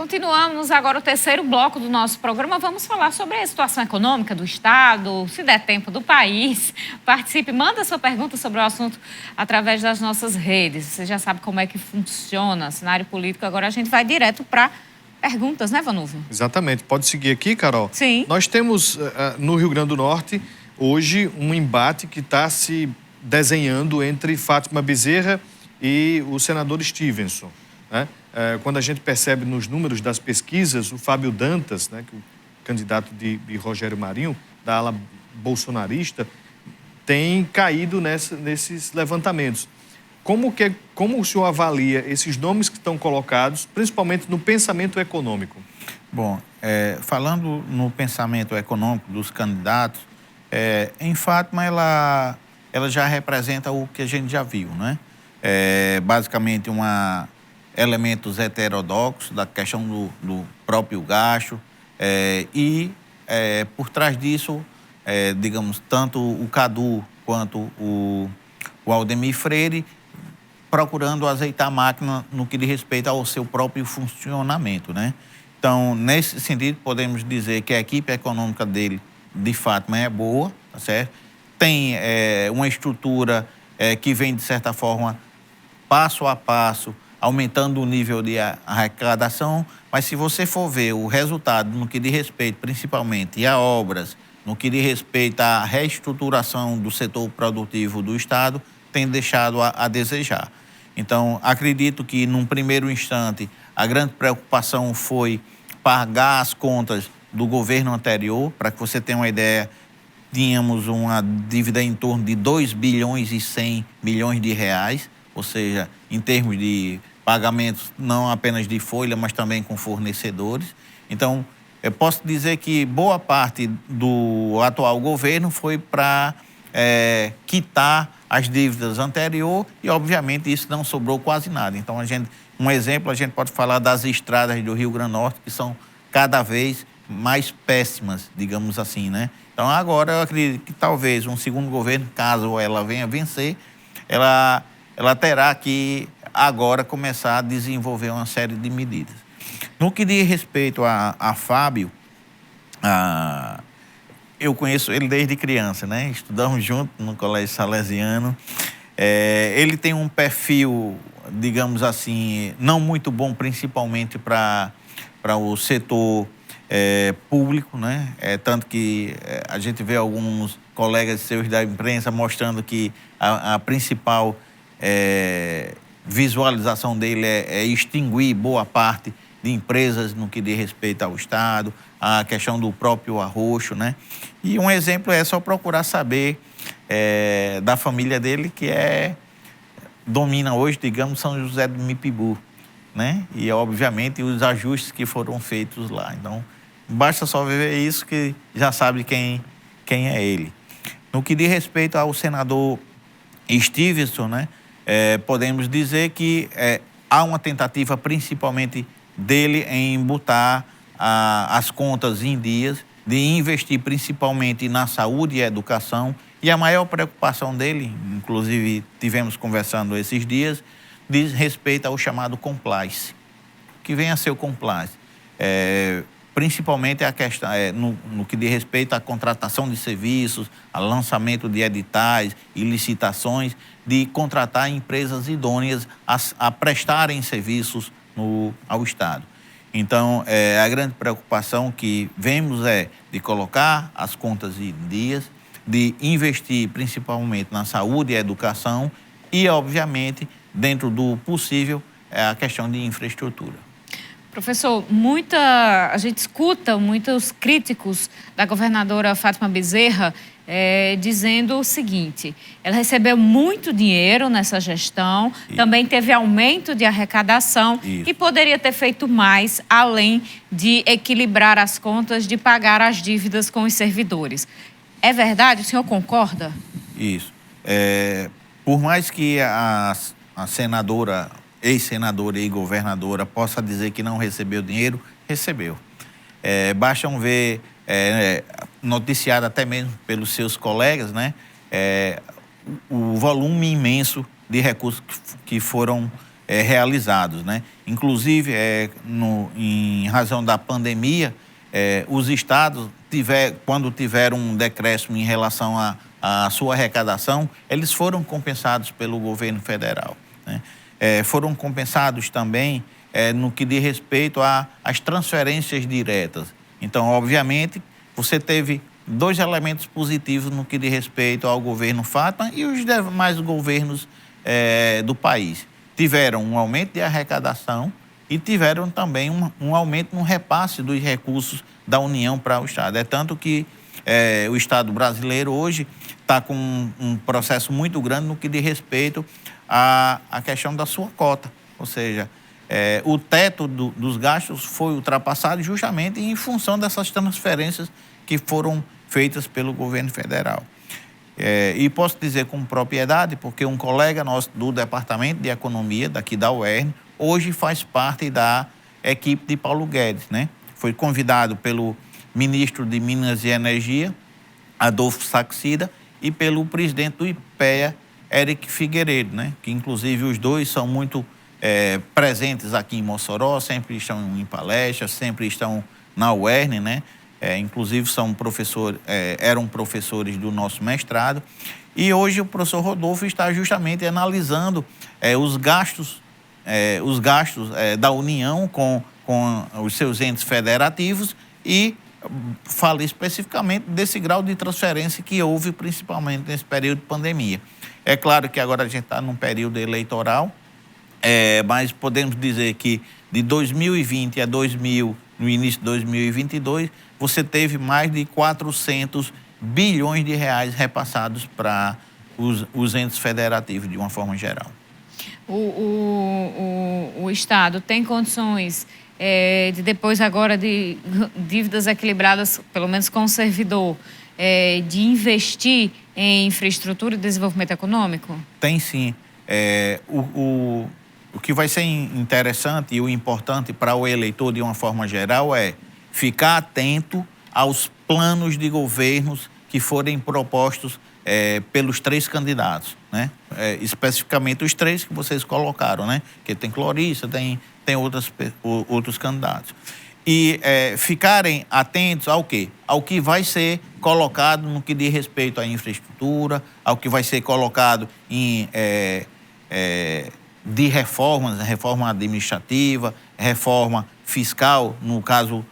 Continuamos agora o terceiro bloco do nosso programa. Vamos falar sobre a situação econômica do Estado, se der tempo, do país. Participe, manda sua pergunta sobre o assunto através das nossas redes. Você já sabe como é que funciona o cenário político. Agora a gente vai direto para perguntas, né, Vanúvio? Exatamente. Pode seguir aqui, Carol? Sim. Nós temos no Rio Grande do Norte, hoje, um embate que está se desenhando entre Fátima Bezerra e o senador Stevenson, né? Quando a gente percebe nos números das pesquisas, o Fábio Dantas, né, que é o candidato de Rogério Marinho, da ala bolsonarista, tem caído nesses levantamentos. Como o senhor avalia esses nomes que estão colocados, principalmente no pensamento econômico? Bom, falando no pensamento econômico dos candidatos, em Fátima ela já representa o que a gente já viu, né? Basicamente elementos heterodoxos da questão do próprio gasto e por trás disso, digamos, tanto o Cadu quanto o Aldemir Freire procurando azeitar a máquina no que diz respeito ao seu próprio funcionamento, né? Então, nesse sentido, podemos dizer que a equipe econômica dele, de Fátima, é boa, tá certo? Tem uma estrutura que vem, de certa forma, passo a passo, aumentando o nível de arrecadação, mas se você for ver o resultado no que diz respeito, principalmente, a obras, no que diz respeito à reestruturação do setor produtivo do Estado, tem deixado a desejar. Então, acredito que, num primeiro instante, a grande preocupação foi pagar as contas do governo anterior. Para que você tenha uma ideia, tínhamos uma dívida em torno de 2 bilhões e 100 milhões de reais, ou seja, em termos de pagamentos não apenas de folha, mas também com fornecedores. Então, eu posso dizer que boa parte do atual governo foi para quitar as dívidas anteriores e, obviamente, isso não sobrou quase nada. Então, um exemplo, a gente pode falar das estradas do Rio Grande do Norte, que são cada vez mais péssimas, digamos assim, né? Então, agora, eu acredito que talvez um segundo governo, caso ela venha vencer, ela terá que agora começar a desenvolver uma série de medidas. No que diz respeito a Fábio, eu conheço ele desde criança, né? Estudamos juntos no Colégio Salesiano. Ele tem um perfil, digamos assim, não muito bom, principalmente para o setor público, né? Tanto que a gente vê alguns colegas seus da imprensa mostrando que a principal visualização dele é extinguir boa parte de empresas no que diz respeito ao Estado, a questão do próprio arroxo, né? E um exemplo é só procurar saber da família dele, que domina hoje, digamos, São José do Mipibu, né? E, obviamente, os ajustes que foram feitos lá. Então, basta só ver isso que já sabe quem é ele. No que diz respeito ao senador Stevenson, né? Podemos dizer que há uma tentativa, principalmente dele, em botar as contas em dias, de investir principalmente na saúde e educação. E a maior preocupação dele, inclusive tivemos conversando esses dias, diz respeito ao chamado compliance. O que vem a ser o compliance? Principalmente a questão, no que diz respeito à contratação de serviços, ao lançamento de editais e licitações, de contratar empresas idôneas a prestarem serviços ao Estado. Então, a grande preocupação que vemos é de colocar as contas em dias, de investir principalmente na saúde e educação e, obviamente, dentro do possível, a questão de infraestrutura. Professor, a gente escuta muitos críticos da governadora Fátima Bezerra dizendo o seguinte: ela recebeu muito dinheiro nessa gestão, também teve aumento de arrecadação e poderia ter feito mais, além de equilibrar as contas, de pagar as dívidas com os servidores. É verdade? O senhor concorda? Isso. Por mais que a senadora, ex-senadora e governadora possa dizer que não recebeu dinheiro, recebeu. Bastam ver, noticiado até mesmo pelos seus colegas, né? O volume imenso de recursos que foram realizados, né? Inclusive, em razão da pandemia, os estados, quando tiveram um decréscimo em relação à sua arrecadação, eles foram compensados pelo governo federal, né? Foram compensados também no que diz respeito às transferências diretas. Então, obviamente, você teve 2 elementos positivos no que diz respeito ao governo Fátima e os demais governos do país. Tiveram um aumento de arrecadação e tiveram também um aumento no repasse dos recursos da União para o Estado. É tanto que o Estado brasileiro hoje está com um processo muito grande no que diz respeito à questão da sua cota. Ou seja, o teto dos gastos foi ultrapassado justamente em função dessas transferências que foram feitas pelo governo federal. E posso dizer com propriedade, porque um colega nosso do Departamento de Economia, daqui da UERN, hoje faz parte da equipe de Paulo Guedes, né? Foi convidado pelo ministro de Minas e Energia, Adolfo Saxida, e pelo presidente do IPEA, Éric Figueiredo, né? Que inclusive os dois são muito presentes aqui em Mossoró, sempre estão em palestras, sempre estão na UERN, né? Inclusive eram professores do nosso mestrado. E hoje o professor Rodolfo está justamente analisando os gastos da União com os seus entes federativos e fala especificamente desse grau de transferência que houve principalmente nesse período de pandemia. É claro que agora a gente está num período eleitoral, mas podemos dizer que de 2020 a no início de 2022, você teve mais de 400 bilhões de reais repassados para os entes federativos, de uma forma geral. O Estado tem condições de depois agora de dívidas equilibradas, pelo menos com o servidor, de investir em infraestrutura e desenvolvimento econômico? Tem sim. O que vai ser interessante e o importante para o eleitor, de uma forma geral, é ficar atento aos planos de governos que forem propostos pelos 3 candidatos, né? Especificamente os 3 que vocês colocaram, né? Que tem Clarissa, tem outros candidatos. E ficarem atentos ao quê? Ao que vai ser colocado no que diz respeito à infraestrutura, ao que vai ser colocado de reformas, reforma administrativa, reforma fiscal, no caso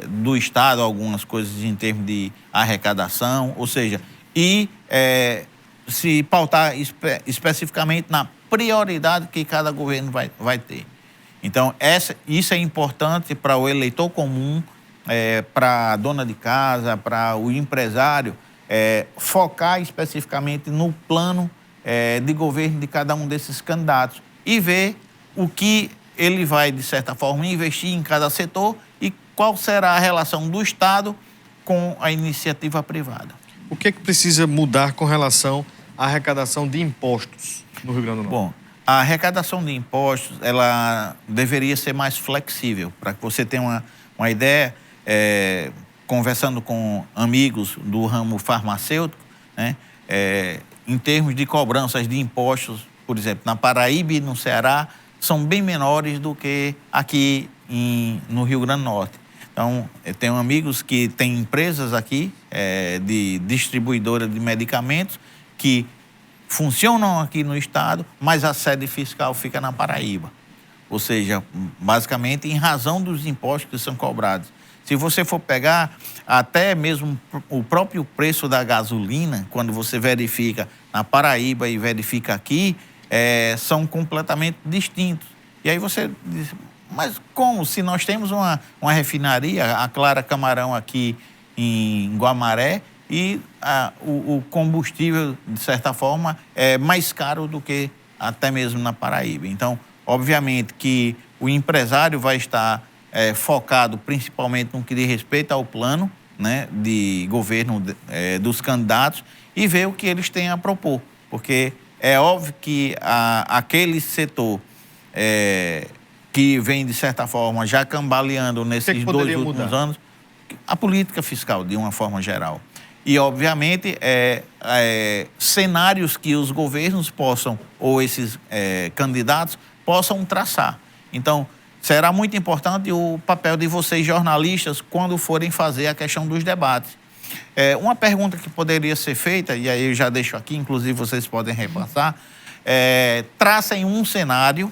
do Estado, algumas coisas em termos de arrecadação, ou seja, se pautar especificamente na prioridade que cada governo vai ter. Então, isso é importante para o eleitor comum, para a dona de casa, para o empresário, focar especificamente no plano de governo de cada um desses candidatos e ver o que ele vai, de certa forma, investir em cada setor e qual será a relação do Estado com a iniciativa privada. O que precisa mudar com relação à arrecadação de impostos no Rio Grande do Norte? Bom, a arrecadação de impostos, ela deveria ser mais flexível. Para que você tenha uma ideia, conversando com amigos do ramo farmacêutico, né, em termos de cobranças de impostos, por exemplo, na Paraíba e no Ceará, são bem menores do que aqui no Rio Grande do Norte. Então, eu tenho amigos que têm empresas aqui, de distribuidora de medicamentos, que funcionam aqui no estado, mas a sede fiscal fica na Paraíba. Ou seja, basicamente em razão dos impostos que são cobrados. Se você for pegar até mesmo o próprio preço da gasolina, quando você verifica na Paraíba e verifica aqui, são completamente distintos. E aí você diz, mas como? Se nós temos uma refinaria, a Clara Camarão aqui em Guamaré, e o combustível, de certa forma, é mais caro do que até mesmo na Paraíba. Então, obviamente que o empresário vai estar focado principalmente no que diz respeito ao plano, né, de governo dos candidatos e ver o que eles têm a propor. Porque é óbvio que aquele setor que vem, de certa forma, já cambaleando nesses 2 últimos anos, a política fiscal, de uma forma geral. E, obviamente, cenários que os governos possam, ou esses candidatos, possam traçar. Então, será muito importante o papel de vocês, jornalistas, quando forem fazer a questão dos debates. Uma pergunta que poderia ser feita, e aí eu já deixo aqui, inclusive vocês podem repassar, tracem um cenário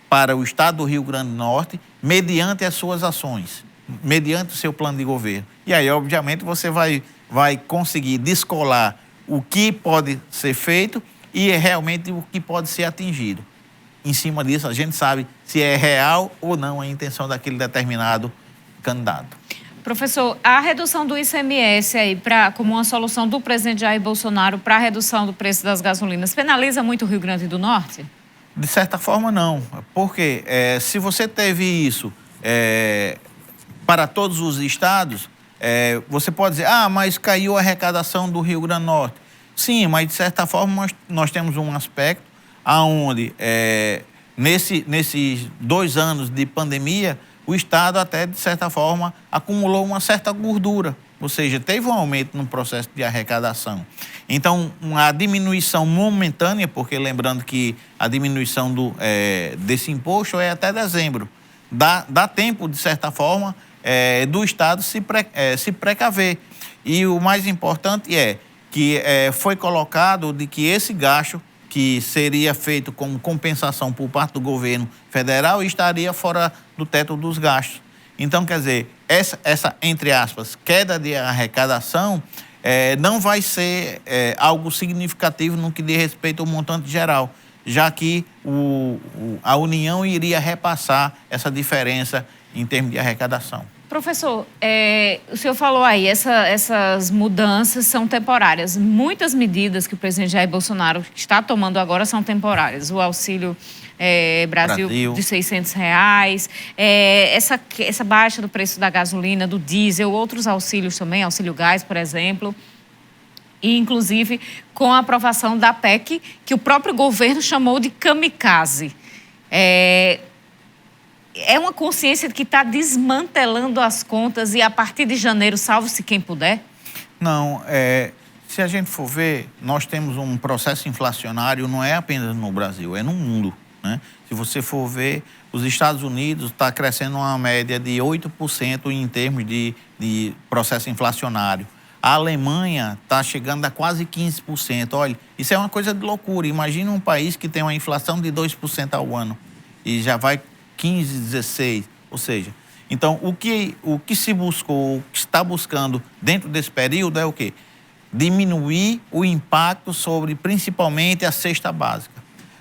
para o estado do Rio Grande do Norte mediante as suas ações, mediante o seu plano de governo. E aí, obviamente, você vai conseguir descolar o que pode ser feito e realmente o que pode ser atingido. Em cima disso, a gente sabe se é real ou não a intenção daquele determinado candidato. Professor, a redução do ICMS aí como uma solução do presidente Jair Bolsonaro para a redução do preço das gasolinas penaliza muito o Rio Grande do Norte? De certa forma, não. Porque se você teve isso para todos os estados, você pode dizer, mas caiu a arrecadação do Rio Grande do Norte. Sim, mas de certa forma nós temos um aspecto onde, nesses 2 anos de pandemia, o Estado até, de certa forma, acumulou uma certa gordura. Ou seja, teve um aumento no processo de arrecadação. Então, uma diminuição momentânea, porque lembrando que a diminuição desse imposto é até dezembro. Dá tempo, de certa forma, do Estado se precaver. E o mais importante que foi colocado de que esse gasto, que seria feito como compensação por parte do governo federal, estaria fora do teto dos gastos. Então, quer dizer, essa entre aspas, queda de arrecadação não vai ser algo significativo no que diz respeito ao montante geral, já que a União iria repassar essa diferença em termos de arrecadação. Professor, o senhor falou aí, essas mudanças são temporárias. Muitas medidas que o presidente Jair Bolsonaro está tomando agora são temporárias. O Auxílio Brasil de R$600, essa baixa do preço da gasolina, do diesel, outros auxílios também, auxílio gás, por exemplo. E, inclusive, com a aprovação da PEC, que o próprio governo chamou de kamikaze. É uma consciência de que está desmantelando as contas e, a partir de janeiro, salve-se quem puder? Não, se a gente for ver, nós temos um processo inflacionário, não é apenas no Brasil, é no mundo, né? Se você for ver, os Estados Unidos está crescendo uma média de 8% em termos de processo inflacionário. A Alemanha está chegando a quase 15%. Olha, isso é uma coisa de loucura. Imagina um país que tem uma inflação de 2% ao ano e já vai 15, 16, ou seja, então o que se buscou, o que está buscando dentro desse período é o quê? Diminuir o impacto sobre principalmente a cesta básica,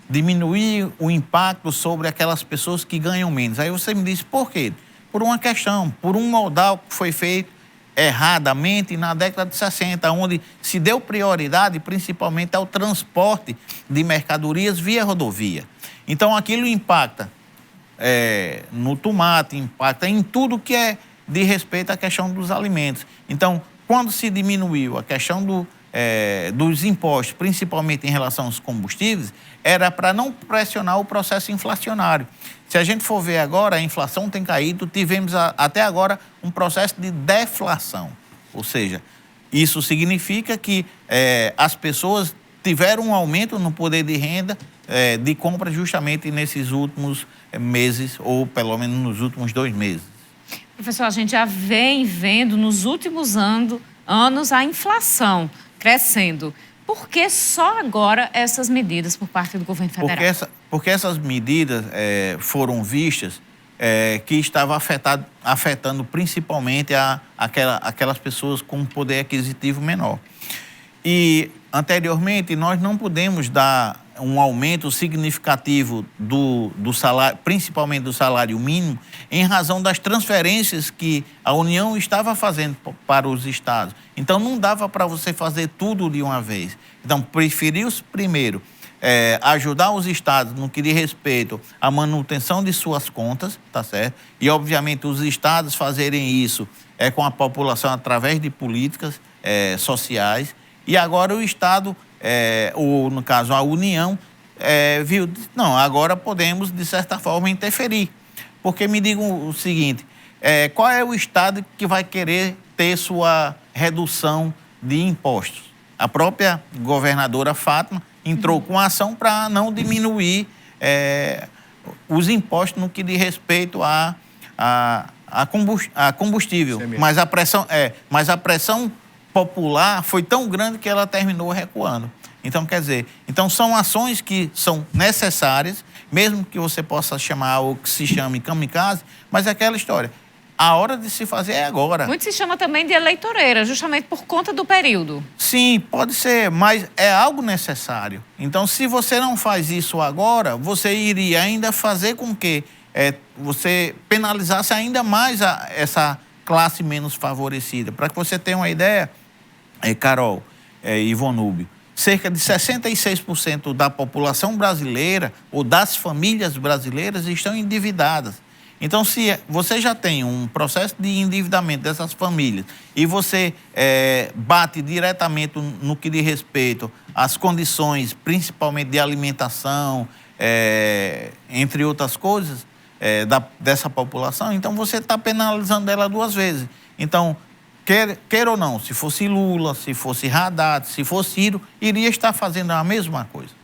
diminuir o impacto sobre aquelas pessoas que ganham menos. Aí você me diz, por quê? Por uma questão, por um modal que foi feito erradamente na década de 60, onde se deu prioridade principalmente ao transporte de mercadorias via rodovia. Então aquilo impacta no tomate, impacta em tudo que é de respeito à questão dos alimentos. Então, quando se diminuiu a questão dos impostos, principalmente em relação aos combustíveis, era para não pressionar o processo inflacionário. Se a gente for ver agora, a inflação tem caído, tivemos até agora um processo de deflação. Ou seja, isso significa que as pessoas tiveram um aumento no poder de renda de compra justamente nesses últimos meses, ou pelo menos nos últimos 2 meses. Professor, a gente já vem vendo nos últimos anos a inflação crescendo. Por que só agora essas medidas por parte do governo federal? Porque essas medidas foram vistas que estavam afetando principalmente aquelas pessoas com poder aquisitivo menor. E, anteriormente, nós não pudemos dar um aumento significativo do salário, principalmente do salário mínimo, em razão das transferências que a União estava fazendo para os estados. Então, não dava para você fazer tudo de uma vez. Então, preferiu-se primeiro ajudar os estados no que diz respeito à manutenção de suas contas, tá certo? E, obviamente, os estados fazerem isso com a população através de políticas sociais. E agora o Estado, ou no caso a União, viu, não, agora podemos, de certa forma, interferir. Porque me digam o seguinte, qual é o Estado que vai querer ter sua redução de impostos? A própria governadora Fátima entrou com ação para não diminuir os impostos no que diz respeito a combustível. Mas a pressão popular foi tão grande que ela terminou recuando. Então, quer dizer, são ações que são necessárias, mesmo que você possa chamar o que se chame kamikaze, mas é aquela história. A hora de se fazer é agora. Muito se chama também de eleitoreira, justamente por conta do período. Sim, pode ser, mas é algo necessário. Então, se você não faz isso agora, você iria ainda fazer com que você penalizasse ainda mais essa classe menos favorecida. Para que você tenha uma ideia, Carol e Vonúbio, cerca de 66% da população brasileira ou das famílias brasileiras estão endividadas. Então, se você já tem um processo de endividamento dessas famílias e você bate diretamente no que diz respeito às condições, principalmente de alimentação, entre outras coisas, dessa população, então você está penalizando ela duas vezes. Então, queira ou não, se fosse Lula, se fosse Haddad, se fosse Ciro, iria estar fazendo a mesma coisa.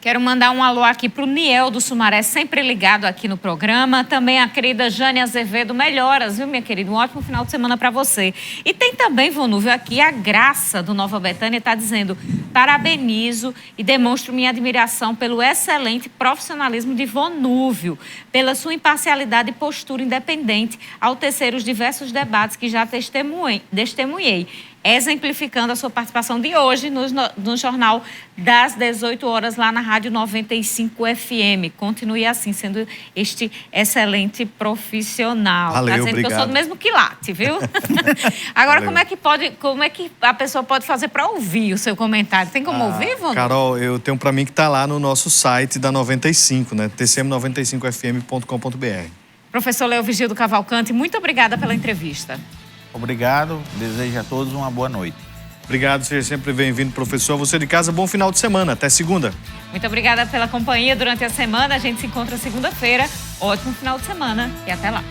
Quero mandar um alô aqui para o Niel do Sumaré, sempre ligado aqui no programa. Também a querida Jane Azevedo. Melhoras, viu, minha querida? Um ótimo final de semana para você. E tem também, Vonúvio, aqui a Graça do Nova Betânia está dizendo: parabenizo e demonstro minha admiração pelo excelente profissionalismo de Vonúvio, pela sua imparcialidade e postura independente ao tecer os diversos debates que já testemunhei, exemplificando a sua participação de hoje no Jornal das 18 horas lá na Rádio 95 FM. Continue assim, sendo este excelente profissional. Valeu, tá dizendo obrigado. que eu sou do mesmo quilate, viu? Agora, como é que a pessoa pode fazer para ouvir o seu comentário? Tem como ouvir, Vonúvio? Carol, eu tenho para mim que está lá no nosso site da 95, né? tcm95fm.com.br. Professor Leo Vigildo Cavalcante, muito obrigada pela entrevista. Obrigado, desejo a todos uma boa noite. Obrigado, seja sempre bem-vindo, professor. Você de casa, bom final de semana. Até segunda. Muito obrigada pela companhia durante a semana. A gente se encontra segunda-feira. Ótimo final de semana e até lá.